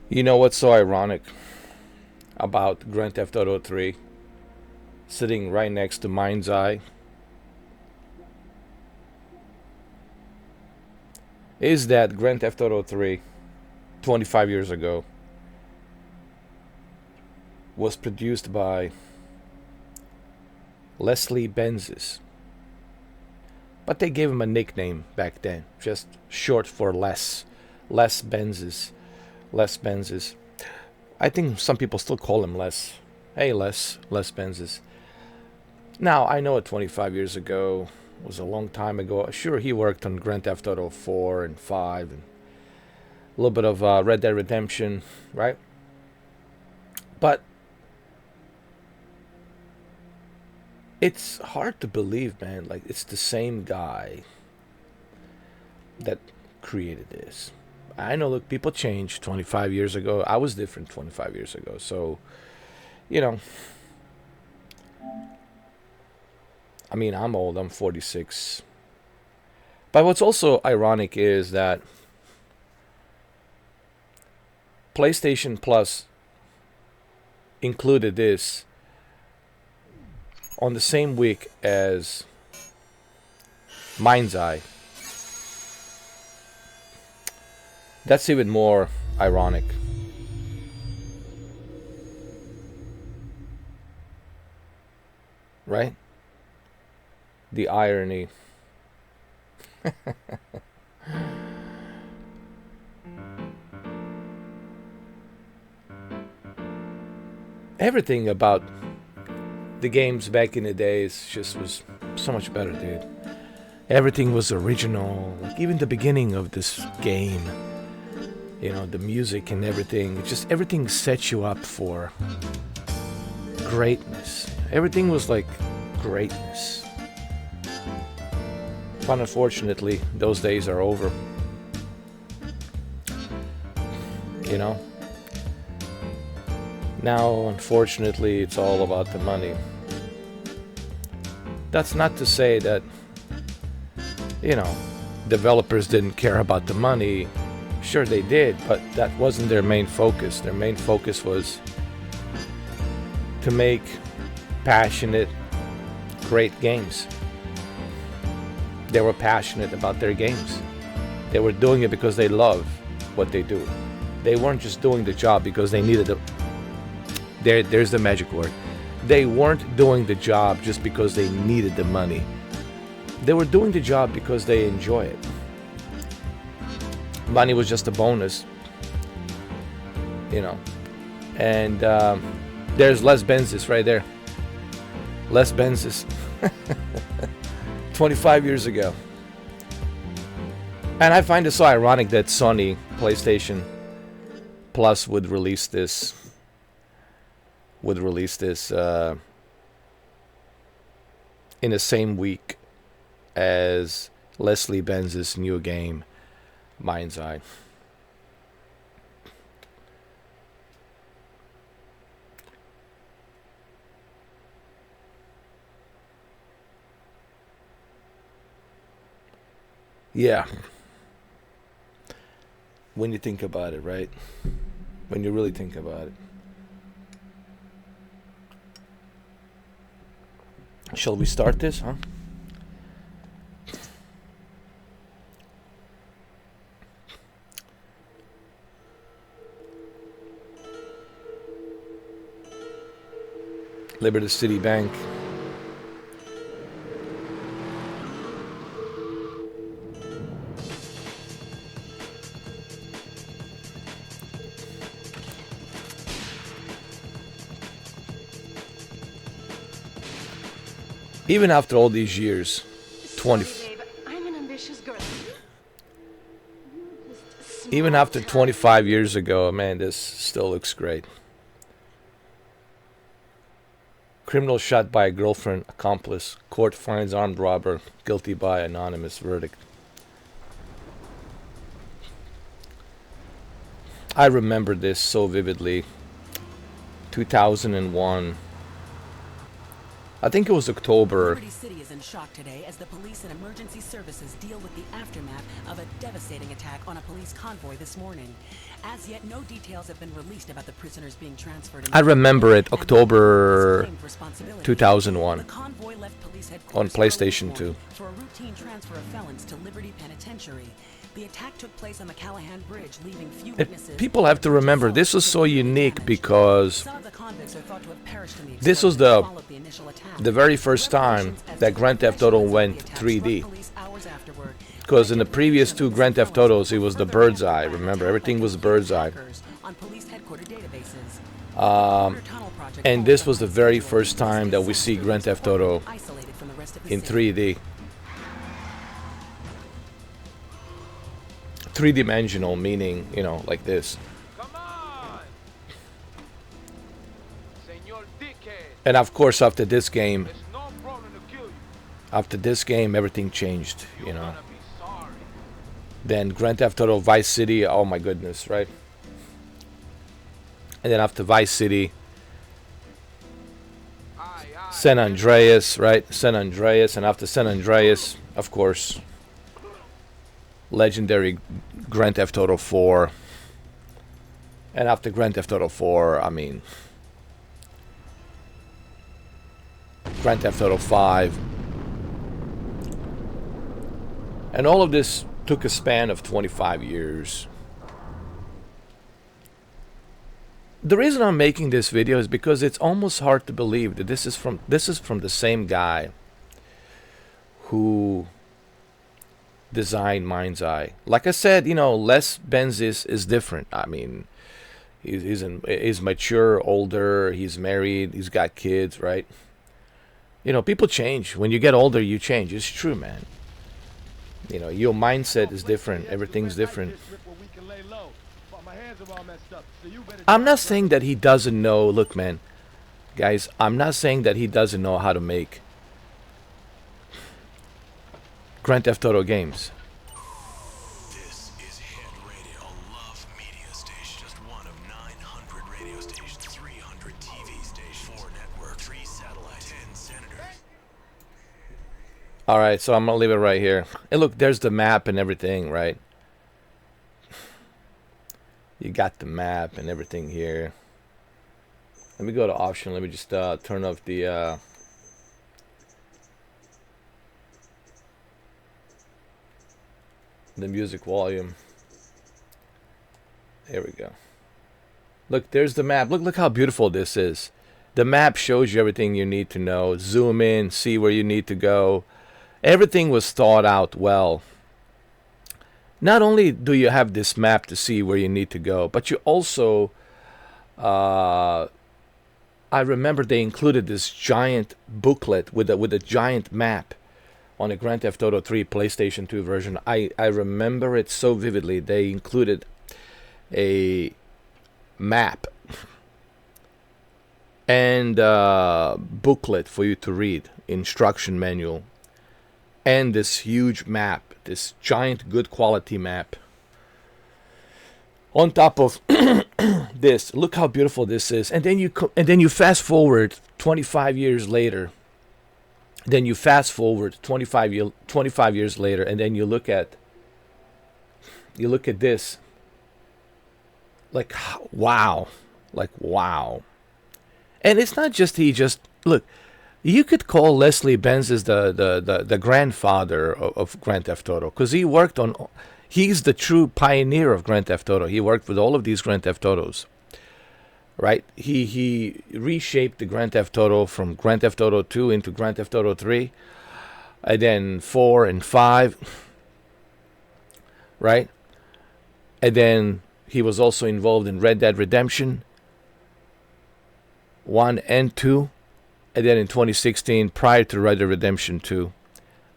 You know what's so ironic about Grand Theft Auto 3 sitting right next to Mind's Eye is that Grand Theft Auto 3 25 years ago was produced by Leslie Benzies. But they gave him a nickname back then, just short for Les. Les Benzies. Les Benzies. I think some people still call him Les. Hey Les Benzies. Now, I know it 25 years ago was a long time ago. Sure, he worked on Grand Theft Auto 4 and 5 and a little bit of Red Dead Redemption, right? But it's hard to believe, man. Like, it's the same guy that created this. I know, look, people changed 25 years ago. I was different 25 years ago. So, you know, I mean, I'm old. I'm 46. But what's also ironic is that PlayStation Plus included this on the same week as Mind's Eye. That's even more ironic. Right? The irony. Everything about the games back in the days just was so much better, dude. Everything was original. Like, even the beginning of this game, the music and everything, just everything set you up for greatness. Everything was like greatness. But unfortunately, those days are over. You know? Now, unfortunately, it's all about the money. That's not to say that, developers didn't care about the money. Sure, they did, but that wasn't their main focus. Their main focus was to make passionate, great games. They were passionate about their games. They were doing it because they love what they do. They weren't just doing the job because they needed it. There's the magic word. They weren't doing the job just because they needed the money. They were doing the job because they enjoy it. Money was just a bonus, And there's Les Benzies right there. Les Benzies. 25 years ago. And I find it so ironic that Sony PlayStation Plus would release this in the same week as Leslie Benz's new game, Mind's Eye. Yeah. When you think about it, right? When you really think about it. Shall we start this, huh? Liberty City Bank. Even after all these years, 20. Sorry, Dave, I'm an ambitious girl. Even after 25 years ago, man, this still looks great. Criminal shot by a girlfriend, accomplice. Court finds armed robber guilty by anonymous verdict. I remember this so vividly. 2001. I think it was October. Liberty City is in shock today as the police and emergency services deal with the aftermath of a devastating attack on a police convoy this morning. As yet, no details have been released about the prisoners being transferred. I remember it, October 2001, The convoy left police headquarters on PlayStation early this 2. morning for a routine transfer of felons to Liberty Penitentiary. The attack took place on the Callahan Bridge, leaving few witnesses. People have to remember, this was so unique because Some of the convicts are thought to have perished in the this was explosion that followed the initial attack. the very first time that Grand Theft Auto went 3D. Because in the previous two Grand Theft Autos, it was the bird's eye. Remember, everything was bird's eye. And this was the very first time that we see Grand Theft Auto in 3D. Three-dimensional, meaning, you know, like this. And of course, after this game, everything changed, you know. Then Grand Theft Auto Vice City, oh my goodness, right? And then after Vice City, San Andreas, right? San Andreas, and after San Andreas, of course, legendary Grand Theft Auto 4. And after Grand Theft Auto 4, I mean, Grand Theft Auto 5. And all of this took a span of 25 years. The reason I'm making this video is because it's almost hard to believe that this is from the same guy who designed MindsEye. Like I said, you know, Les Benzies is different. I mean, he's mature, older, he's married, he's got kids, right? You know, people change. When you get older, you change. It's true, man. You know, your mindset is different. Everything's different. I'm not saying that he doesn't know. Look, man, guys, I'm not saying that he doesn't know how to make Grand Theft Auto games. This is Hit Radio, Love Media Station. Just one of 900 radio stations, 300 TV stations, 4 networks, 3 satellites, 10 senators. Alright, so I'm gonna leave it right here. And look, there's the map and everything, right? You got the map and everything here. Let me go to option. Let me just turn off the music volume. There we go. Look, there's the map. Look how beautiful this is. The map shows you everything you need to know. Zoom in, see where you need to go. Everything was thought out well. Not only do you have this map to see where you need to go, but you also, I remember they included this giant booklet with a giant map on the Grand Theft Auto 3 PlayStation 2 version. I remember it so vividly. They included a map and booklet for you to read, instruction manual, and this huge map, this giant good quality map. On top of this, look how beautiful this is. And then you fast forward 25 years later. Then you fast forward 25 years later, and then you look at this. Like, wow. Like, wow. And it's not just look, you could call Leslie Benz as the grandfather of Grand Theft Auto, because he's the true pioneer of Grand Theft Auto. He worked with all of these Grand Theft Autos, right? He reshaped the Grand Theft Auto from Grand Theft Auto 2 into Grand Theft Auto 3, and then 4 and 5, right? And then he was also involved in Red Dead Redemption 1 and 2. And then in 2016, prior to Red Dead Redemption 2,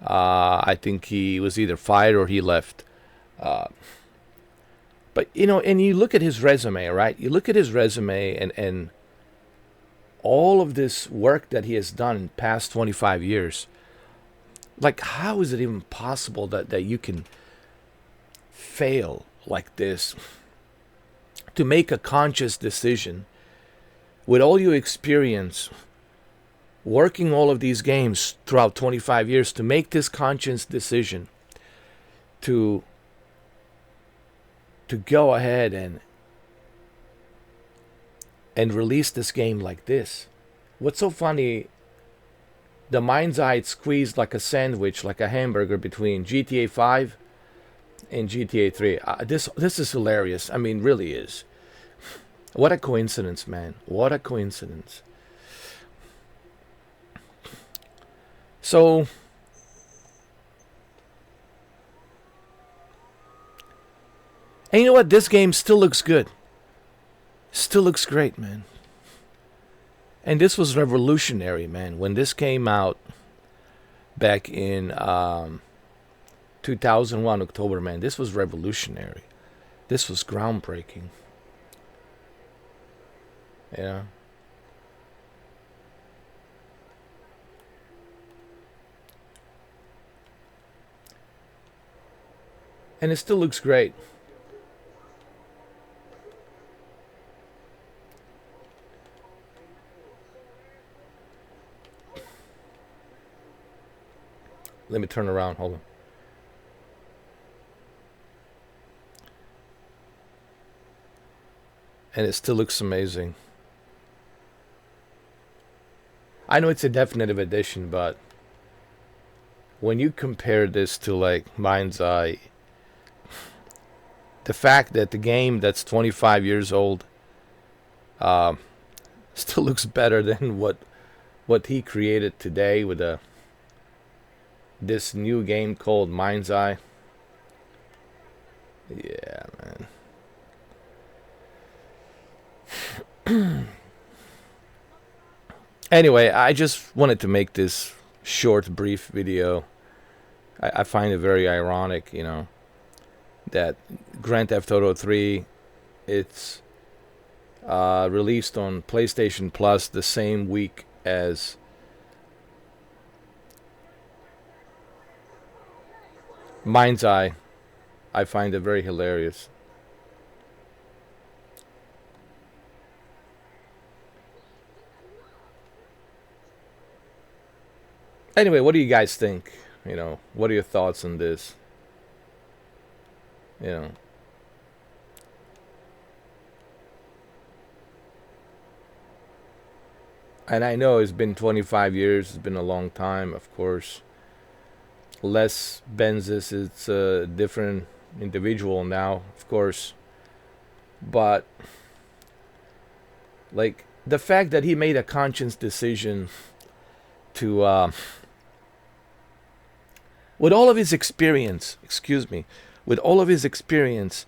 I think he was either fired or he left. But, you know, and you look at his resume, right? You look at his resume and all of this work that he has done in the past 25 years. Like, how is it even possible that you can fail like this? To make a conscious decision with all your experience, working all of these games throughout 25 years to make this conscious decision to go ahead and release this game like this. What's so funny, the MindsEye squeezed like a sandwich, like a hamburger between GTA 5 and GTA 3. This is hilarious. I mean, really is. What a coincidence, man. What a coincidence. So, and you know what? This game still looks good. Still looks great, man. And this was revolutionary, man. When this came out back in 2001, October, man, this was revolutionary. This was groundbreaking. Yeah. And it still looks great. Let me turn around. Hold on. And it still looks amazing. I know it's a definitive edition, but when you compare this to like MindsEye, the fact that the game that's 25 years old still looks better than what he created today with this new game called MindsEye. Yeah, man. Anyway, I just wanted to make this short, brief video. I find it very ironic, you know, that Grand Theft Auto 3, it's released on PlayStation Plus the same week as MindsEye. I find it very hilarious. Anyway, what do you guys think? You know, what are your thoughts on this? You know. And I know it's been 25 years. It's been a long time, of course. Les Benzies is a different individual now, of course. But, like, the fact that he made a conscious decision to, with all of his experience, with all of his experience,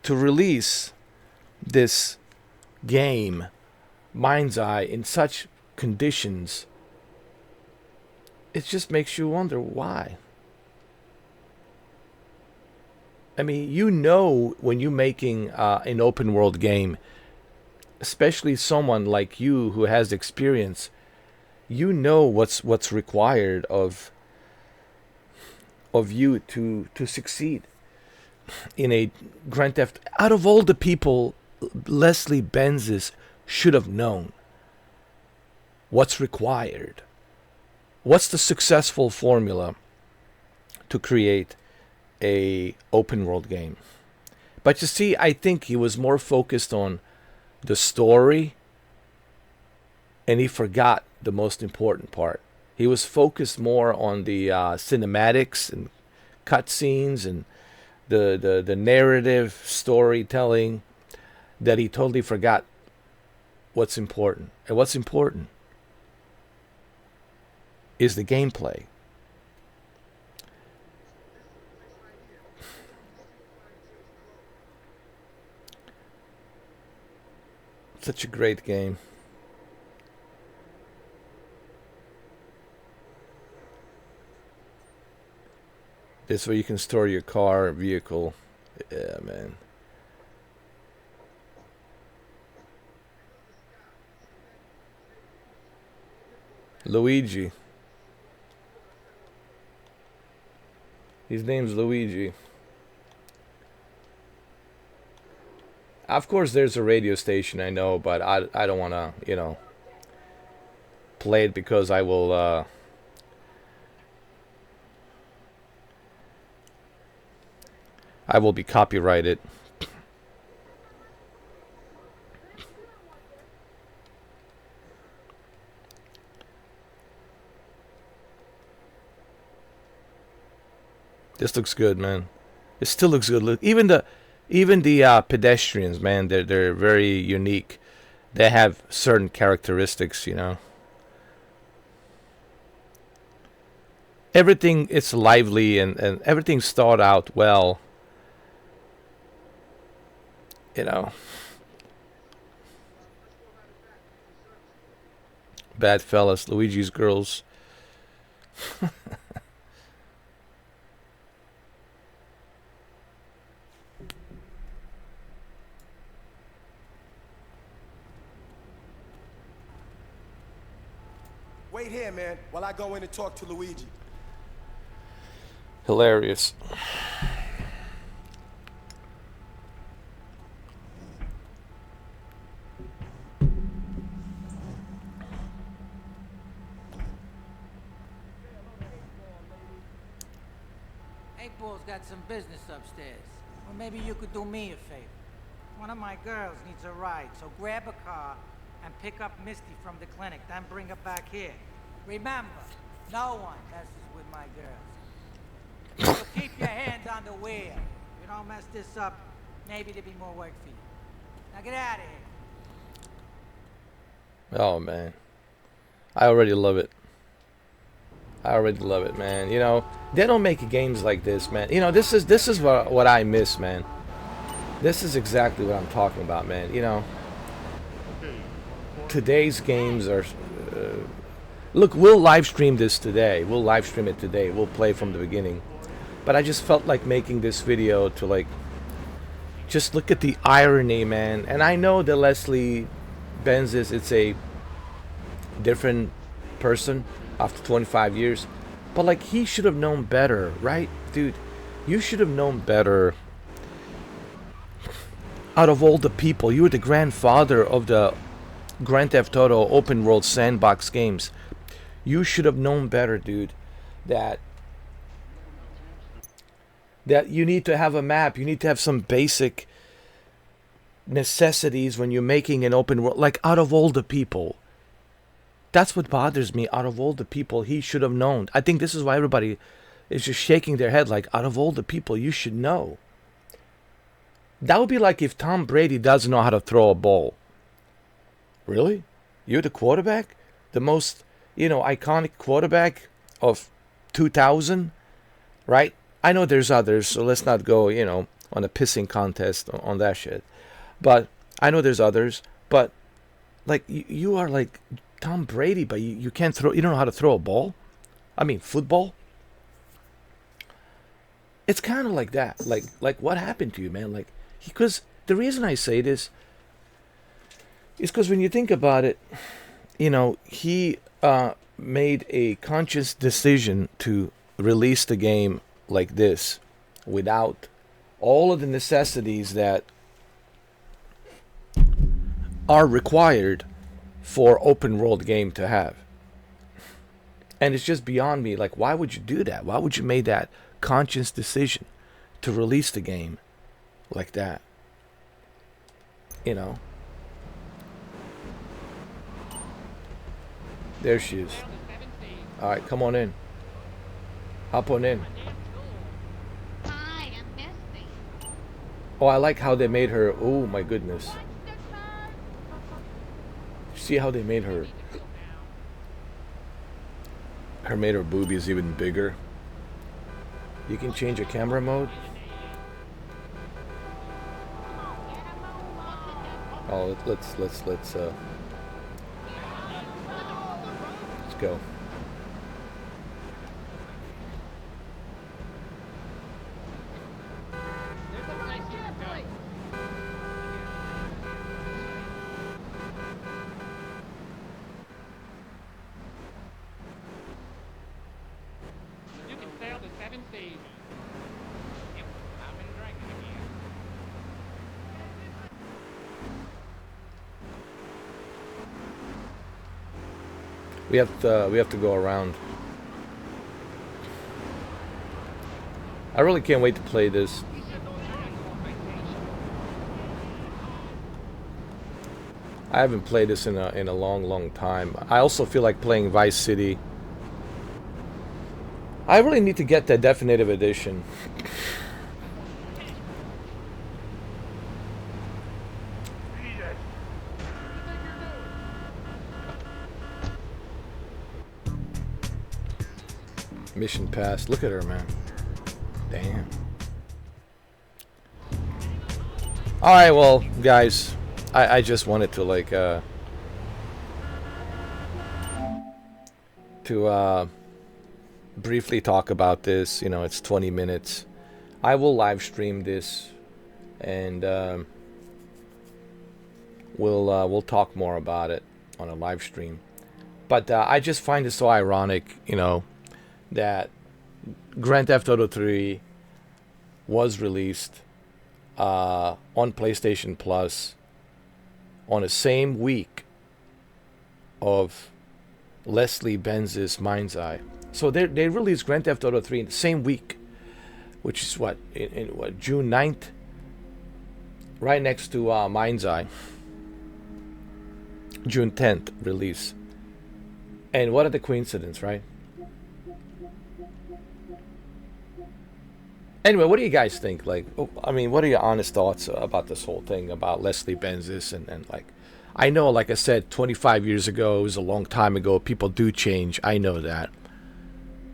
to release this game, MindsEye, in such conditions, it just makes you wonder why. I mean, you know, when you're making an open world game, especially someone like you who has experience, you know what's required of you to succeed in a Grand Theft. Out of all the people, Leslie Benzies should have known what's required. What's the successful formula to create a open world game? But you see, I think he was more focused on the story, and he forgot the most important part. He was focused more on the cinematics and cutscenes and the narrative storytelling, that he totally forgot what's important. And what's important is the gameplay. Such a great game. This way you can store your car or vehicle. Yeah, man. Luigi. His name's Luigi. Of course, there's a radio station, I know, but I don't want to, you know. play it because I will be copyrighted. This looks good, man. It still looks good. Look, even the pedestrians, man, they're very unique. They have certain characteristics, you know. Everything is lively and everything's thought out well. You know. Bad fellas, Luigi's girls. Wait here, man, while I go in and talk to Luigi. Hilarious. Eightball's got some business upstairs. Or maybe you could do me a favor. One of my girls needs a ride, so grab a car and pick up Misty from the clinic, then bring her back here. Remember, no one messes with my girls. So keep your hands on the wheel. If you don't mess this up, maybe there'll be more work for you. Now get out of here. Oh man, I already love it. I already love it, man. You know, they don't make games like this, man. You know, this is what I miss, man. This is exactly what I'm talking about, man. You know, today's games are. Look, we'll live stream this today. We'll live stream it today. We'll play from the beginning. But I just felt like making this video to like just look at the irony, man. And I know that Les Benzies, it's a different person after 25 years. But like, he should have known better, right? Dude, you should have known better. Out of all the people, you were the grandfather of the Grand Theft Auto open world sandbox games. You should have known better, dude, that you need to have a map. You need to have some basic necessities when you're making an open world. Like, out of all the people, that's what bothers me. Out of all the people, he should have known. I think this is why everybody is just shaking their head. Like, out of all the people, you should know. That would be like if Tom Brady doesn't know how to throw a ball. Really? You're the quarterback? The most, iconic quarterback of 2000, right? I know there's others, so let's not go, on a pissing contest on that shit. But I know there's others, but like you are like Tom Brady, but you can't throw, you don't know how to throw a ball? I mean, football? It's kind of like that. Like what happened to you, man? Like, because the reason I say this is because when you think about it, he made a conscious decision to release the game like this without all of the necessities that are required for open world game to have. And it's just beyond me. Like, why would you do that? Why would you make that conscious decision to release the game like that? There she is. Alright, come on in. Hop on in. Hi, I'm Misty. Oh, I like how they made her. Oh my goodness. See how they made her. Made her boobies even bigger. You can change your camera mode. Oh, let's go. You can sail the 7 seas. Yep, I've been drinking again. We have to go around. I really can't wait to play this. I haven't played this in a long time. I also feel like playing Vice City. I really need to get that definitive edition. Mission passed. Look at her, man. Damn. Alright, well, guys, I just wanted to like briefly talk about this. You know, it's 20 minutes. I will live stream this, and we'll talk more about it on a live stream. But I just find it so ironic, you know, that Grand Theft Auto 3 was released on PlayStation Plus on the same week of Les Benzies MindsEye. So they released Grand Theft Auto 3 in the same week, which is what, in what, June 9th? Right next to MindsEye. June 10th release. And what a coincidence, right? Anyway, what do you guys think? Like, I mean, what are your honest thoughts about this whole thing about Les Benzies and like, I know, like I said, 25 years ago, it was a long time ago. People do change. I know that.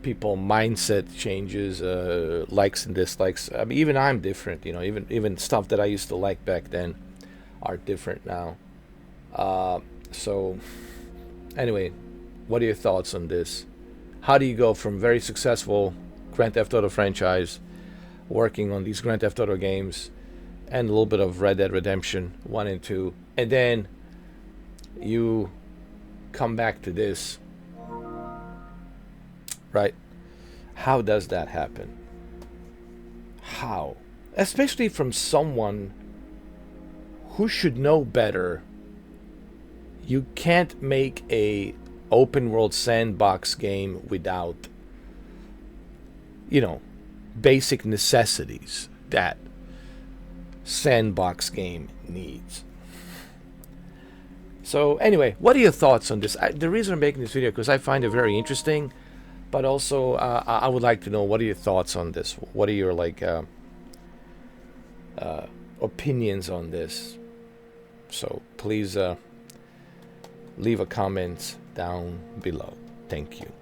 People mindset changes, likes and dislikes. I mean, even I'm different. You know, even stuff that I used to like back then are different now. So, anyway, what are your thoughts on this? How do you go from very successful Grand Theft Auto franchise, working on these Grand Theft Auto games, and a little bit of Red Dead Redemption 1 and 2, and then you come back to this, right? How does that happen? How? Especially from someone who should know better. You can't make a open world sandbox game without, you know, basic necessities that sandbox game needs. So anyway, what are your thoughts on this? The reason I'm making this video because I find it very interesting, but also I would like to know, what are your thoughts on this? What are your like opinions on this? So please leave a comment down below. Thank you.